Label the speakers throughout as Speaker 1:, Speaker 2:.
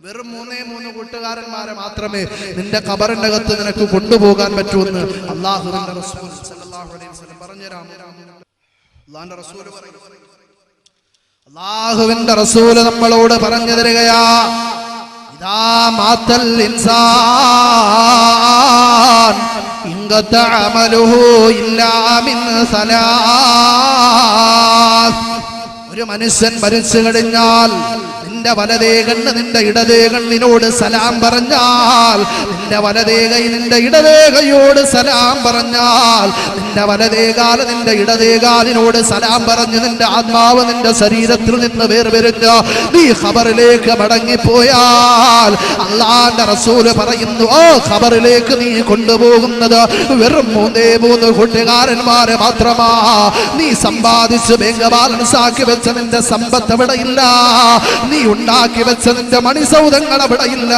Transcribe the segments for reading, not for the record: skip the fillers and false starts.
Speaker 1: വെറും 3 കൂട്ടുകാരന്മാരെ മാത്രമേ നിന്റെ ഖബറിനകത്ത് നിനക്ക് കൊണ്ടുപോകാൻ പറ്റൂന്ന് അല്ലാഹുവിന്റെ റസൂൽ സല്ലല്ലാഹു അലൈഹി വസല്ലം പറഞ്ഞുതരാം. അല്ലാഹുവിന്റെ റസൂൽ പറയും, അല്ലാഹുവിന്റെ റസൂൽ നമ്മളോട് പറഞ്ഞു തരികയാ, ഇദാ മാതൽ ഇൻസാൻ ഇൻഖത അമലുഹു ഇല്ലാ മിൻ സലാസ്. ഒരു മനുഷ്യൻ മരിച്ചു കഴിഞ്ഞാൽ നിന്റെ വലതേ കണ്ണ് നിന്റെ ഇടതേ കണ്ണിനോട് സലാം പറഞ്ഞാൽ, നിന്റെ വലതേ കൈ നിന്റെ ഇടതേ കൈയോട് സലാം പറഞ്ഞാൽ, നിന്റെ വലതേ കാല് നിന്റെ ഇടതേ കാലിനോട് സലാം പറഞ്ഞ് നിന്റെ ആത്മാവ് നിന്റെ ശരീരത്തിൽ നിന്ന് വേർപിരിഞ്ഞ് നീ ഖബറിലേക്ക് മടങ്ങിപ്പോയാൽ അല്ലാഹുവിന്റെ റസൂൽ പറയുന്നു, ഓ ഖബറിലേക്ക് നീ കൊണ്ടുപോകുന്നത് വെറും 3 കൂട്ടുകാരന്മാരെ മാത്രമാ. നീ സമ്പാദിച്ച് ബാങ്ക് ബാലൻസ് ആക്കി വെച്ച നിന്റെ സമ്പത്ത് എവിടെയില്ല, നീ ഉണ്ടാക്കി വെച്ച നിന്റെ മണിസൗധങ്ങൾ എവിടെയില്ല,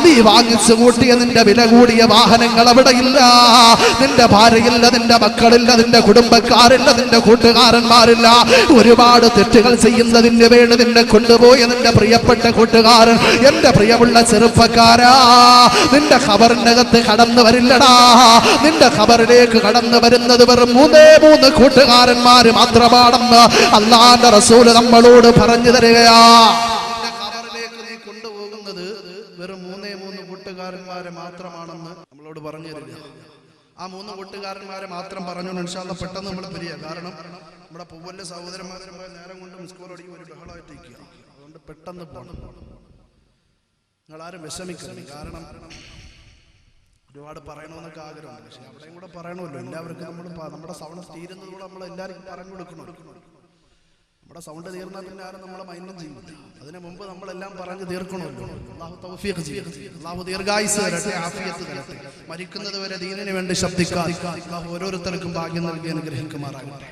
Speaker 1: നീ വാങ്ങിച്ചു കൂട്ടിയ നിന്റെ വില കൂടിയ വാഹനങ്ങൾ എവിടെയില്ല, നിന്റെ ഭാര്യയില്ല, നിന്റെ മക്കളില്ല, നിന്റെ കുടുംബക്കാരില്ല, നിന്റെ കൂട്ടുകാരന്മാരില്ല. ഒരുപാട് തെറ്റുകൾ ചെയ്യുന്നതിന് വേണ്ടി നിന്നെ കൊണ്ടുപോയ നിന്റെ പ്രിയപ്പെട്ട കൂട്ടുകാരൻ, എന്റെ പ്രിയമുള്ള ചെറുപ്പക്കാരാ, നിന്റെ ഖബറിനകത്ത് കടന്നു വരില്ലടാ. നിന്റെ ഖബറിലേക്ക് കടന്നു വരുന്നത് വെറും 3 കൂട്ടുകാരന്മാര് മാത്രമാണെന്ന് അല്ലാഹുവിന്റെ റസൂൽ നമ്മളോട് പറഞ്ഞു തരികയാ. ഖബറിലേക്ക് നീ കൊണ്ടുപോകുന്നത് വെറും 3 കൂട്ടുകാരന്മാരെ മാത്രമാണെന്ന് നമ്മളോട് പറഞ്ഞു തരിക. ആ 3 കൂട്ടുകാരന്മാരെ മാത്രം പറഞ്ഞു ഇൻഷാ അല്ലാഹ് പെട്ടെന്ന് നമ്മൾ പിരിയ. കാരണം നമ്മുടെ പൂവല്ല സഹോദരന്മാരെ നേരം കൊണ്ട് മിസ്കോൾ അടിക്കും, ഒരു ബഹളമായിട്ടിരിക്കുക. അതുകൊണ്ട് പെട്ടെന്ന് പോകണം. നിങ്ങളാരും വിഷമിക്കണം. കാരണം ഒരുപാട് പറയണമെന്നൊക്കെ ആഗ്രഹമുണ്ട്, പക്ഷെ അവിടെയും കൂടെ പറയണമല്ലോ. എല്ലാവർക്കും നമ്മുടെ സൗണ്ട് തീരുന്നത് കൂടെ നമ്മൾ എല്ലാവർക്കും പറഞ്ഞു കൊടുക്കണം. നമ്മുടെ സൗണ്ട് തീർന്നാൽ പിന്നെ ആരും നമ്മളെ മൈൻഡും ചെയ്യില്ല. അതിനു മുമ്പ് നമ്മളെല്ലാം പറഞ്ഞു തീർക്കണമല്ലോ. അല്ലാഹു തൗഫീഖ് ചെയ്യട്ടെ, അല്ലാഹു ദീർഘായുസ്സ് തരട്ടെ, ആഫിയത്ത് തരട്ടെ. മരിക്കുന്നത് വരെ ദീനിന് വേണ്ടി ശബ്ദിക്കാൻ അല്ലാഹു ഓരോരുത്തർക്കും ഭാഗ്യം നൽകി അനുഗ്രഹിക്കുമാറാകട്ടെ.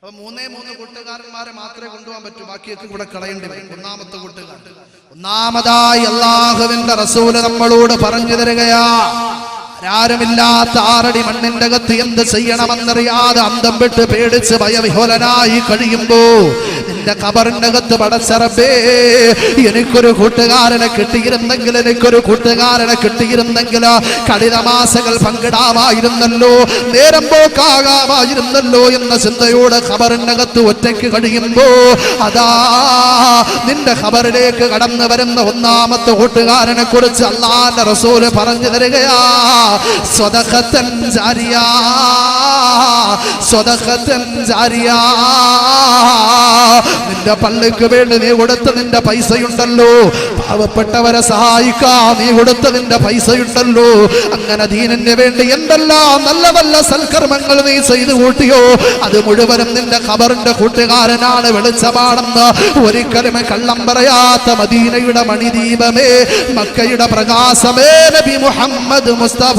Speaker 1: അപ്പൊ 3 കൂട്ടുകാരന്മാരെ മാത്രമേ കൊണ്ടുപോകാൻ പറ്റൂ, ബാക്കിയൊക്കെ കൂടെ കളയേണ്ടി വരും. ഒന്നാമതായി അല്ലാഹുവിന്റെ റസൂൽ നമ്മളോട് പറഞ്ഞു തരികയാ, ആരുമില്ലാത്ത 6 മണ്ണിന്റെ അകത്ത് എന്ത് ചെയ്യണമെന്നറിയാതെ അന്തം വിട്ട് പേടിച്ച് ഭയവിഹ്വലനായി കഴിയുമ്പോ നിന്റെ ഖബറിന്റെ അകത്ത് പടച്ച റബ്ബേ, എനിക്കൊരു കൂട്ടുകാരനെ കിട്ടിയിരുന്നെങ്കിൽ, എനിക്കൊരു കൂട്ടുകാരനെ കിട്ടിയിരുന്നെങ്കിൽ കഠിനമാസകൾ പങ്കിടാമായിരുന്നല്ലോ, നേരം പോക്കാകാമായിരുന്നല്ലോ എന്ന ചിന്തയോട് ഖബറിന്റെ അകത്ത് ഒറ്റയ്ക്ക് കഴിയുമ്പോ അതാ നിന്റെ ഖബറിലേക്ക് കടന്നു വരുന്ന 1ാമത്തെ കൂട്ടുകാരനെ കുറിച്ച് അല്ലാഹുവിന്റെ റസൂൽ പറഞ്ഞു തരികയാ, സ്വദഖത്തൻ ജാരിയ, സ്വദഖത്തൻ ജാരിയ. നിന്റെ പള്ളിക്ക് വേണ്ടി നീ കൊടുത്ത നിന്റെ പൈസയുണ്ടല്ലോ, പാവപ്പെട്ടവരെ സഹായിക്കാൻ നീ കൊടുത്ത നിന്റെ പൈസയുണ്ടല്ലോ, അങ്ങനെ ദീനിന് വേണ്ടി എന്തെല്ലാം നല്ല നല്ല സൽക്കർമ്മങ്ങൾ നീ ചെയ്തു കൂട്ടിയോ, അത് മുഴുവനും നിന്റെ ഖബറിന്റെ കൂട്ടുകാരനാണ്, വെളിച്ചമാണെന്ന് ഒരിക്കലും കള്ളം പറയാത്ത മദീനയുടെ മണിദീപമേ, മക്കയുടെ പ്രകാശമേ, നബി മുഹമ്മദ് മുസ്തഫ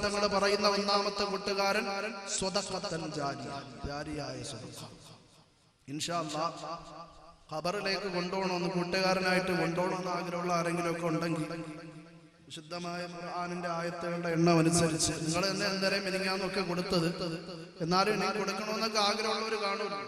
Speaker 1: തങ്ങൾ പറയുന്ന 1ാമത്തെ കൂട്ടുകാരൻ സ്വദഖത്തൻ ജാരിയ, ജാരിയായ സ്വദഖ. ഇൻഷാ അല്ലാഹ് ഖബറിലേക്ക് കൊണ്ടുപോകണമെന്ന്, കൂട്ടുകാരനായിട്ട് കൊണ്ടുപോകണമെന്ന് ആഗ്രഹമുള്ള ആരെങ്കിലും ഒക്കെ ഉണ്ടെങ്കിൽ വിശുദ്ധമായ ഖുർആനിന്റെ ആയത്തുകളുടെ എണ്ണം അനുസരിച്ച് നിങ്ങൾ തന്നെ എന്തേലും മിനിങ്ങാന്നൊക്കെ കൊടുത്തത്, എന്നാലും ഇനി കൊടുക്കണമെന്നൊക്കെ ആഗ്രഹമുള്ളവർ കാണുമല്ലോ.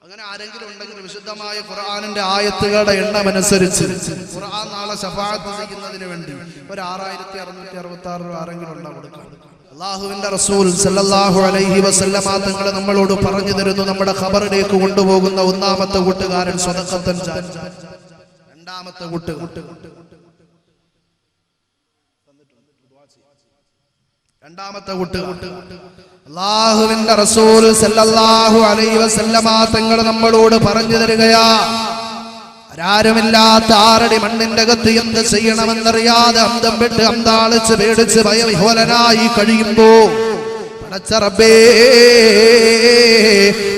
Speaker 1: അങ്ങനെ ആരെങ്കിലും ഉണ്ടെങ്കിൽ വിശുദ്ധമായ ഖുർആനിന്റെ ആയത്തുകളുടെ എണ്ണം അനുസരിച്ച് ഖുർആൻ നാളെ ശഫാഅത്ത് ചെയ്യുന്നതിന് വേണ്ടി ഒരു 6666 രൂപ ആരെങ്കിലും ഉണ്ടോ കൊടുക്കാം. അല്ലാഹുവിന്റെ റസൂൽ സല്ലല്ലാഹു അലൈഹി വസല്ലമ തങ്ങൾ നമ്മളോട് പറഞ്ഞു തരുന്നു, നമ്മുടെ ഖബറിലേക്ക് കൊണ്ടുപോകുന്ന 1ാമത്തെ കൂട്ടുകാരൻ സ്വദഖത്തൻ ജാരിയ. 2ാമത്തെ കൂട്ടുകാരൻ അല്ലാഹുവിന്റെ റസൂൽ സല്ലല്ലാഹു അലൈഹി വസല്ലമ തങ്ങൾ നമ്മളോട് പറഞ്ഞു തരികയാ, ആരുമില്ലാത്ത 6 മണ്ണിന്റെ അകത്ത് എന്ത് ചെയ്യണമെന്നറിയാതെ അന്തം വിട്ട് അന്താളിച്ച് പേടിച്ച് ഭയവിഹ്വലനായി കഴിയുമ്പോ പടച്ച റബ്ബേ,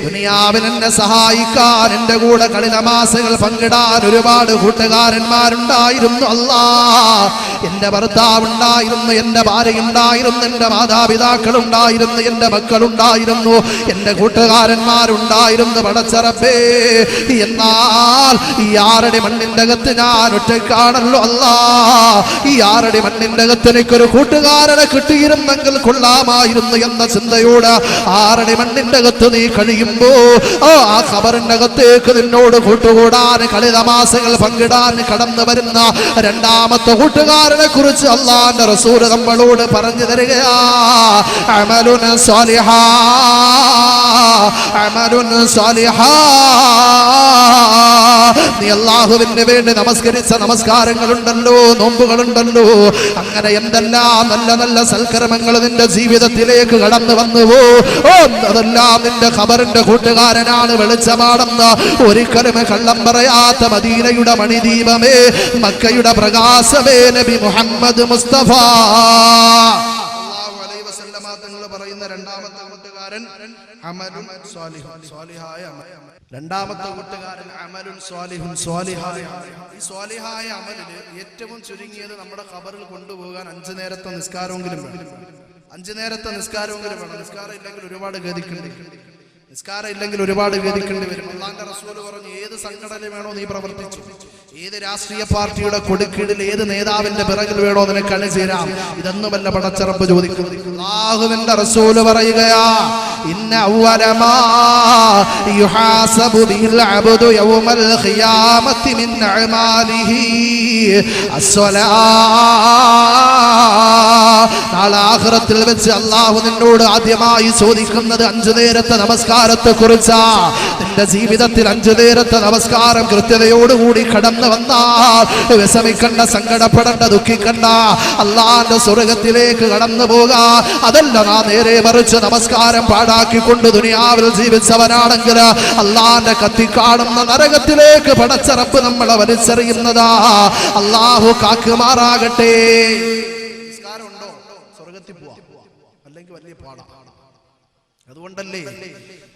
Speaker 1: ദുനിയാവിൽ എന്നെ സഹായിക്കാൻ, എന്റെ കൂടെ കഠിനമാസങ്ങൾ പങ്കിടാൻ ഒരുപാട് കൂട്ടുകാരന്മാരുണ്ടായിരുന്നു. അല്ലാ, എന്റെ ഭർത്താവുണ്ടായിരുന്നു, എന്റെ ഭാര്യയുണ്ടായിരുന്നു, എന്റെ മാതാപിതാക്കളുണ്ടായിരുന്നു, എന്റെ മക്കളുണ്ടായിരുന്നു, എന്റെ കൂട്ടുകാരന്മാരുണ്ടായിരുന്നു. പടച്ച റബ്ബേ, എന്നാൽ ഈ 6 മണ്ണിന്റെ അകത്ത് ഞാൻ ഒറ്റയ്ക്കാണല്ലോ. അല്ലാ, ഈ 6 മണ്ണിന്റെ അകത്ത് എനിക്കൊരു കൂട്ടുകാരനെ കിട്ടിയിരുന്നെങ്കിൽ കൊള്ളാമായിരുന്നു എന്ന എന്ന ചിന്തയോട് 6 അടി മണ്ണിന്റെ അകത്ത് നീ കഴിയുമ്പോ ആ ഖബറിന്റെ അകത്തേക്ക് നിന്നോട് കൂട്ടുകൂടാൻ കളി തമാശകൾ പങ്കിടാൻ കടന്നു വരുന്ന രണ്ടാമത്തെ കൂട്ടുകാരനെ കുറിച്ച് അല്ലാഹുവിന്റെ റസൂൽ നമ്മളോട് പറഞ്ഞു തരികയാ. അമലുൻ സാലിഹാ, അമലുൻ സാലിഹാ. നീ അല്ലാഹുവിന് വേണ്ടി നമസ്കരിച്ച നമസ്കാരങ്ങളുണ്ടല്ലോ, നോമ്പുകളുണ്ടല്ലോ, അങ്ങനെ എന്തെല്ലാം നല്ല നല്ല സൽക്കർമ്മങ്ങൾ നിന്റെ ജീവിതത്തിലേക്ക് കടന്നു വന്നുവോ, അതെല്ലാം നിന്റെ ഖബറിന്റെ കൂട്ടുകാരനാണ്. വെളിച്ചമാണെന്ന് ഒരിക്കലും കള്ളം പറയാത്ത മദീനയുടെ മണിദീപമേ, മക്കയുടെ പ്രകാശമേ, നബി മുഹമ്മദ് മുസ്തഫ സല്ലല്ലാഹു അലൈഹി വസല്ലമ തങ്ങൾ പറയുന്ന രണ്ടാമത്തെ കൂട്ടുകാരൻ അമലുൻ സ്വാലിഹുൻ, സ്വാലിഹായ അമൽ. രണ്ടാമത്തെ കൂട്ടുകാരൻ അമലുൻ സ്വാലിഹുൻ, സ്വാലിഹായ അമൽ. ഈ സ്വാലിഹായ അമലില് ഏറ്റവും ചുരുങ്ങിയത് നമ്മുടെ ഖബറിൽ കൊണ്ടുപോകാൻ 5 നേരത്തെ നിസ്കാരമെങ്കിലും വേണം. 5 നേരത്തെ നിസ്കാരമെങ്കിലും വേണം. നിസ്കാരം ഇല്ലെങ്കിൽ ഒരുപാട് ഗതിക്കേണ്ടി വരും. അല്ലാഹുവിന്റെ റസൂൽ പറഞ്ഞു, ഏത് സംഘടന വേണോ നീ പ്രവർത്തിച്ചു, ഏത് രാഷ്ട്രീയ പാർട്ടിയുടെ കൊടുക്കീഴിൽ ഏത് നേതാവിന്റെ പിറകിൽ വേണോ നിനക്ക് അണിചേരാം, ഇതൊന്നുമല്ല പടച്ചറപ്പ് ചോദിക്കുന്നത്. അല്ലാഹുവിന്റെ റസൂൽ പറയുകയാ, ഇന്ന അവ്വല മാ യുഹാസബു ബിൽ അബ്ദു യൗമൽ ഖിയാമത്തി മിൻ അഅമാലിഹി അസ്സലാ. നാളെ ആഖിറത്തിൽ വെച്ച് അല്ലാഹു നിന്നോട് ആദ്യമായി ചോദിക്കുന്നത് 5 നേരത്തെ നമസ്കാരത്തെ കുറിച്ചാ. നിന്റെ ജീവിതത്തിൽ 5 നേരത്തെ നമസ്കാരം കൃത്യതയോടുകൂടി കടന്നു വന്നാൽ വിഷമിക്കണ്ട, സങ്കടപ്പെടണ്ട, ദുഃഖിക്കണ്ട, അല്ലാഹുവിന്റെ സ്വർഗ്ഗത്തിലേക്ക് കടന്നു പോകാ. അതല്ല നാം നേരെ മറിച്ച് നമസ്കാരം പാഴാക്കിക്കൊണ്ട് ദുനിയാവിൽ ജീവിച്ചവനാണെങ്കിൽ അല്ലാഹുവിന്റെ കത്തിക്കാണുന്ന നരകത്തിലേക്ക് പടച്ചറപ്പ് നമ്മളെ വലിച്ചെറിയുന്നതാ. അല്ലാഹു കാക്കുമാറാകട്ടെ. നിസ്കാരം ഉണ്ടോ സ്വർഗ്ഗത്തിൽ പോവാ, അല്ലെങ്കിൽ വലിയ പാടാ.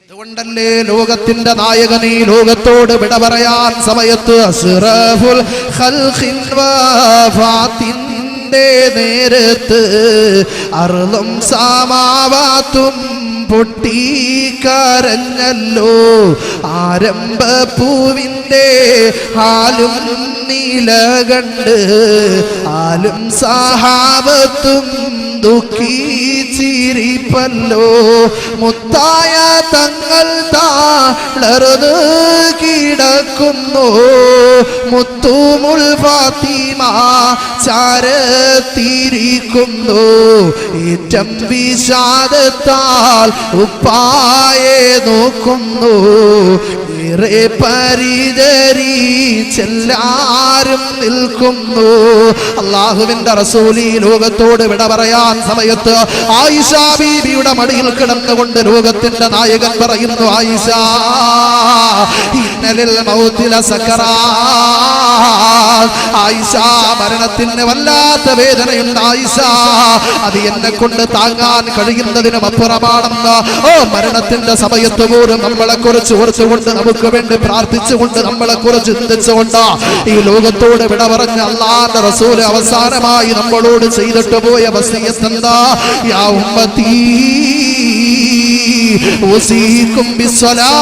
Speaker 1: അതുകൊണ്ടല്ലേ ലോകത്തിന്റെ നായകൻ ഈ ലോകത്തോട് വിട പറയാൻ സമയത്ത് അസ്റഫുൽ ഖൽഖിൻ വഫാത്തിന്റെ നേരത്ത് അർളും സമാവാത്തും പൊട്ടിക്കരഞ്ഞല്ലോ. ആരംഭപ്പൂവിന്റെ ഹാലും നീല കണ്ട് ആലും സഹാബത്തും ദുഃഖിച്ചിരിപ്പല്ലോ. മുത്തായ തങ്ങൾ താളർന്ന് കിടക്കുന്നു. മുത്തുമുൽ ഫാത്തിമ ചാരത്തിരിക്കുന്നു. ഏറ്റം വിഷാദത്താൽ ഉപ്പായെ നോക്കുന്നു. ഏറെ പരിചരിച്ചെല്ലാരും നിൽക്കുന്നു. അല്ലാഹുവിന്റെ റസൂൽ ഈ ലോകത്തോട് വിട പറയാൻ സമയത്ത് ആയിഷ ബീബിയുടെ മടിയിൽ കിടന്നുകൊണ്ട് ലോകത്തിന്റെ നായകൻ പറയുന്നു, ആയിഷ ഇന്നലിൽ മൗതില സക്കറാത്ത്. ആയിഷ, മരണത്തിന് വല്ലാത്ത വേദനയുണ്ട് ആയിഷ, അത് എന്നെ കൊണ്ട് താങ്ങാൻ കഴിയുന്നതിനും അപ്പുറമാണെന്ന്. മരണത്തിന്റെ സമയത്ത് പോലും നമ്മളെ കുറിച്ച് ഓർത്തുകൊണ്ട്, നമുക്ക് വേണ്ടി പ്രാർത്ഥിച്ചുകൊണ്ട്, നമ്മളെ കുറിച്ച് ചിന്തിച്ചുകൊണ്ട് ഈ ലോകത്തോട് വിട പറഞ്ഞ അല്ലാഹുവിന്റെ റസൂൽ അവസാനമായി നമ്മളോട് ചെയ്തിട്ട് പോയ വസിയത്ത് എന്താ? യാ ഉമ്മത്തി ഉസീകും ബിസ്സലാ.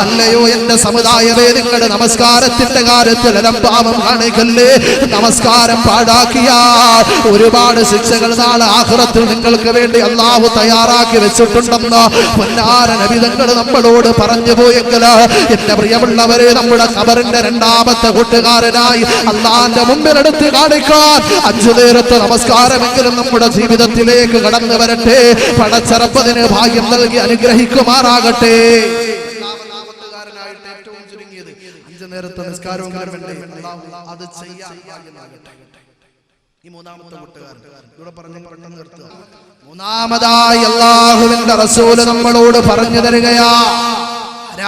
Speaker 1: അല്ലയോ എന്റെ സമുദായമേ, നിങ്ങളുടെ നമസ്കാരത്തിന്റെ കാര്യത്തിൽ അലംഭാവം കാണിക്കല്ലേ. നമസ്കാരം പാഴാക്കിയാൽ ഒരുപാട് ശിക്ഷകൾ നാളെ ആഖിറത്തിൽ നിങ്ങൾക്ക് വേണ്ടി അല്ലാഹു തയ്യാറാക്കി വെച്ചിട്ടുണ്ടെന്ന് പൊന്നാര നബി തങ്ങൾ നമ്മളോട് പറഞ്ഞു പോയെങ്കിൽ എന്റെ പ്രിയമുള്ളവരെ, നമ്മുടെ ഖബറിന്റെ രണ്ടാമത്തെ കൂട്ടുകാരനായി അല്ലാഹുവിന്റെ മുമ്പിൽ എടുത്ത് കാണിക്കാൻ 5 നേരത്തെ നമസ്കാരമെങ്കിലും നമ്മുടെ ജീവിതത്തിലേക്ക് കടന്നു വരട്ടെ. പടച്ചറപ്പതിന് ഭാഗ്യം നൽകി അനുഗ്രഹിക്കുമാറാകട്ടെ. രണ്ടാമത്തുകാരനായിട്ട് ഏറ്റവും ചുരുങ്ങിയത് 5 നേരത്തെ നിസ്കാരവും അത് ചെയ്യാൻ ഭാഗ്യം നൽകട്ടെ. ഈ മൂന്നാമത്തെ കൂട്ടുകാരൻ ഇവിടെ പറഞ്ഞു പെട്ടെന്ന് നിർത്തുക. മൂന്നാമതായി അല്ലാഹുവിന്റെ റസൂൽ നമ്മളോട് പറഞ്ഞു തരികയാ,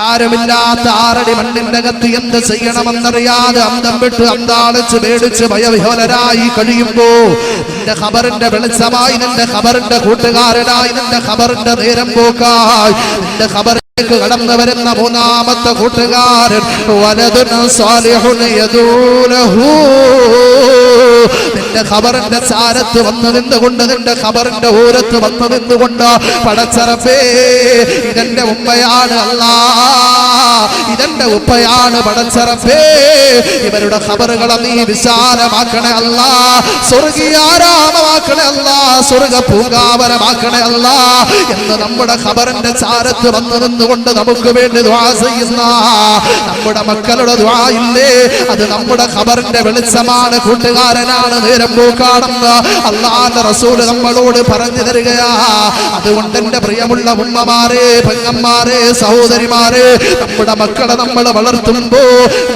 Speaker 1: ആരുമില്ലാത്ത 6 അടി മണ്ണിന്റെ അകത്ത് എന്ത് ചെയ്യണമെന്നറിയാതെ അന്തം വിട്ട് അന്താളിച്ച് പേടിച്ച് ഭയവിഹ്വലരായി കഴിയുമ്പോ നിന്റെ ഖബറിന്റെ വെളിച്ചമായി, നിന്റെ ഖബറിന്റെ കൂട്ടുകാരനായി, നിന്റെ ഖബറിന്റെ നേരം പോക്കായി, നിന്റെ ഖബർ കടന്നു വരുന്ന മൂന്നാമത്തെ കൂട്ടുകാരൻ വലദുൻ സാലിഹുൻ യദൂലഹു. നിന്റെ ഖബറിന്റെ ചാരത്ത് വന്നു നിന്നുകൊണ്ട്, നിന്റെ ഖബറിന്റെ ഓരത്ത് വന്നു നിന്നുകൊണ്ട്, പടച്ചറബേ ഇതെന്റെ ഉമ്മയാണ് അല്ലാ, ഇതെന്റെ ഉപ്പയാണ് പടച്ചറബേ, ഇവരുടെ ഖബറുകളെ നീ വിശാലമാക്കണേ അല്ലാ, സ്വർഗീയാരാമമാക്കണേ അല്ലാ, സ്വർഗ പൂങ്കാവനമാക്കണേ അല്ലാ എന്ന് നമ്മുടെ ഖബറിന്റെ ചാരത്ത് വന്നു നിന്നുകൊണ്ട് നമുക്ക് വേണ്ടി ദുആ ചെയ്യുന്ന നമ്മുടെ മക്കളുടെ ദുആ ഇല്ലേ, അത് നമ്മുടെ ഖബറിന്റെ വെളിച്ചമാണ്, കൂട്ടുകാരനാണ്, നേരം പോക്കാണെന്ന് അല്ലാഹുവിന്റെ റസൂൽ നമ്മളോട് പറഞ്ഞു തരികയാ. അതുകൊണ്ട് എന്റെ പ്രിയമുള്ള ഉമ്മമാരെ, പെങ്ങന്മാരെ, സഹോദരിമാരെ, നമ്മുടെ മക്കളെ നമ്മൾ വളർത്തുമ്പോ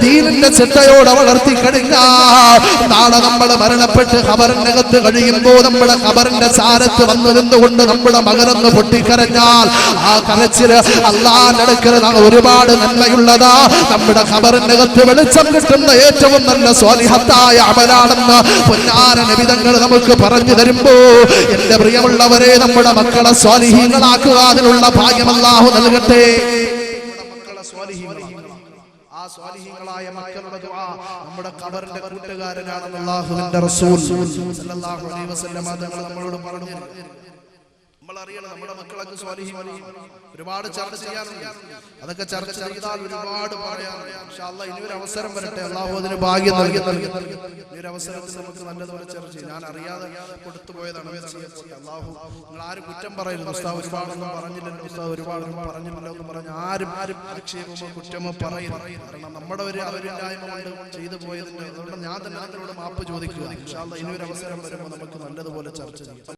Speaker 1: ദീനിന്റെ ചിട്ടയോടെ വളർത്തി കഴിഞ്ഞാൽ നാളെ നമ്മൾ മരണപ്പെട്ട് ഖബറിനകത്ത് കഴിയുമ്പോ നമ്മുടെ ഖബറിന്റെ ചാരത്ത് വന്നു നിന്നുകൊണ്ട് നമ്മുടെ മകനൊന്ന് പൊട്ടിക്കരഞ്ഞാൽ ആ കരച്ചില് അല്ലാഹുവിന്റെ അടുക്കൽ ഒരുപാട് നന്മയുള്ളതാ. നമ്മുടെ ഖബറിനകത്ത് വെളിച്ചം കിട്ടുന്ന ഏറ്റവും നല്ല സ്വാലിഹത്തായ അമലാണെന്ന് പൊന്നാര നബി തങ്ങൾ നമുക്ക് പറഞ്ഞു തരുമ്പോ എന്റെ പ്രിയമുള്ളവരെ, നമ്മുടെ മക്കളെ സ്വാലിഹീങ്ങളാക്കുക, അതിനുള്ള ഭാഗ്യം അല്ലാഹു നൽകട്ടെ. ആ സ്വാലിഹീങ്ങളായ മക്കളുടെ ദുആ നമ്മുടെ ഖബറിന്റെ കൂട്ടുകാരനാണെന്ന് അല്ലാഹുവിന്റെ റസൂൽ സല്ലല്ലാഹു അലൈഹി വസല്ലം തങ്ങൾ നമ്മളോട് പറഞ്ഞു. നമ്മൾ അറിയണം നമ്മുടെ മക്കളൊക്കെ സ്വാലിഹീങ്ങളാണ്. ഒരുപാട് ചർച്ച ചെയ്യാനുണ്ട്, അതൊക്കെ ചർച്ച ചെയ്താൽ ഒരുപാട് പറയാനുണ്ട്. ഇൻഷാ അല്ലാഹ് ഇനി ഒരു അവസരം വരട്ടെ, അല്ലാഹു അതിന് ഭാഗ്യം നൽകി. ഈ ഒരു അവസരത്തിൽ നമുക്ക് നല്ലതുപോലെ ചർച്ച ചെയ്യാം. ഞാൻ അറിയാതെ കൊടുത്തു പോയതാണ്. അല്ലാഹു നിങ്ങൾ ആരും കുറ്റം പറയരുത്. ഉസ്താദ് ഒരുപാടൊന്നും പറഞ്ഞില്ലല്ലോ, ഉസ്താദ് ഒരുപാടൊന്നും പറഞ്ഞില്ലല്ലോ എന്ന് പറഞ്ഞ് ആരും ആക്ഷേപമോ കുറ്റമോ പറയരുത്. കാരണം നമ്മുടെ ഒരു അവരില്ലായ്മ കൊണ്ട് ചെയ്തു പോയതിന്റെ അതുകൊണ്ട് ഞാൻ തന്നെ നിങ്ങളോട് മാപ്പ് ചോദിക്കുക. ഇൻഷാ അല്ലാഹ് ഇനി ഒരു അവസരം വരുമ്പോൾ നമുക്ക് നല്ലതുപോലെ ചർച്ച ചെയ്യാം.